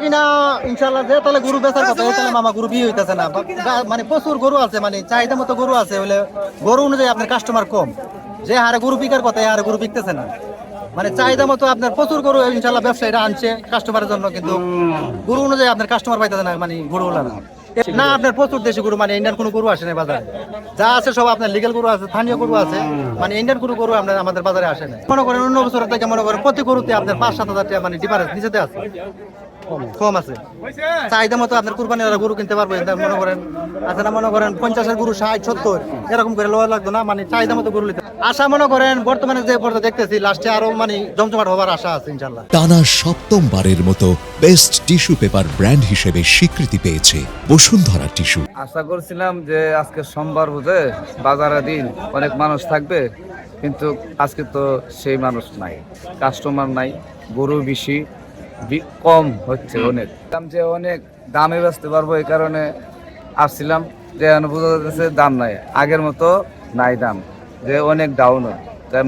কিনা ইনশাল্লাহ যে তাহলে গরু বেচার কথা তাহলে মামা গরু বিয়ে হইতেছে না, মানে প্রচুর গরু আছে, মানে চাহিদা মতো গরু আছে, বলে গরু অনুযায়ী আপনার কাস্টমার কম, যে হারে গরু বিকার কথা এই হারে গরু বিকতেছে না, মানে চাহিদা মতো আপনার প্রচুর গরু ইনশাল্লাহ ব্যবসায়ীরা আনছে কাস্টমারের জন্য, কিন্তু গরু অনুযায়ী আপনার কাস্টমার পাইতেছে না, মানে গরু না না আপনার প্রচুর দেশি গরু, মানে ইন্ডিয়ান কোনো গরু আসে না বাজারে, যা আছে সব আপনার লিগেল গরু আছে, স্থানীয় গরু আছে, মানে ইন্ডিয়ান কোনো গরু আপনার আমাদের বাজারে আসে না। মনে করেন অন্য বছর থেকে মনে করেন প্রতি গরুতে আপনার 5-7 হাজার টাকা মানে ডিফারেন্স নিচেতে আছে, কম আছে। চাহিদা মতো আপনার কুরবানির গরু কিনতে পারবো, মনে করেন আচ্ছা না, মনে করেন 50-এর গরু 60-70 এরকম করে লওয়া লাগতো না, মানে চাহিদা মতো গরু নিতে আশা মনে করেন বর্তমানে যে পর্যন্ত দেখতেছি লাস্টে আরো মানে জমজমাট হবার আশা আছে ইনশাল্লাহ। টানা সপ্তমবারের মতো বেস্ট টিস্যু পেপার ব্র্যান্ড হিসেবে স্বীকৃতি পেয়েছে বসুন্ধরা টিস্যু। আশা করছিলাম যে আজকে সোমবার বুঝে বাজারে দিন অনেক মানুষ থাকবে, কিন্তু আজকে তো সেই মানুষ নাই, কাস্টমার নাই, গরু বেশি কম হচ্ছে, অনেক দাম যে অনেক দামে বেচতে পারবো এই কারণে আসছিলাম, যে বোঝা যাচ্ছে দাম নাই, আগের মতো নাই দাম, যে অনেক ডাউন, তাই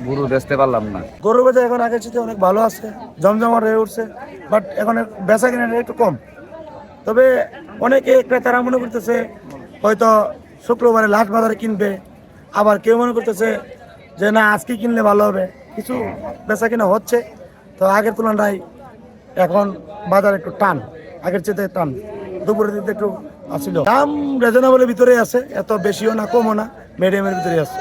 গরু বেচতে পারলাম না। গরু বেচা এখন আগের চেয়ে অনেক ভালো আছে, জমজমাট হয়ে উঠছে, বাট এখন বেচা কেনাটা একটু কম। তবে অনেকে ক্রেতারা মনে করতেছে হয়তো শুক্রবারে লাস্ট বাজারে কিনবে, আবার কেউ মনে করতেছে যে না আজকে কিনলে ভালো হবে, কিছু বেচা কিনা হচ্ছে। তো আগের তুলনায় এখন বাজার একটু টান, আগের চেয়ে টান, দুপুরের দিকে একটু আসছিল। দাম রিজনেবলের ভিতরে আছে, এত বেশিও না কমও না, মিডিয়ামের ভিতরে আছে।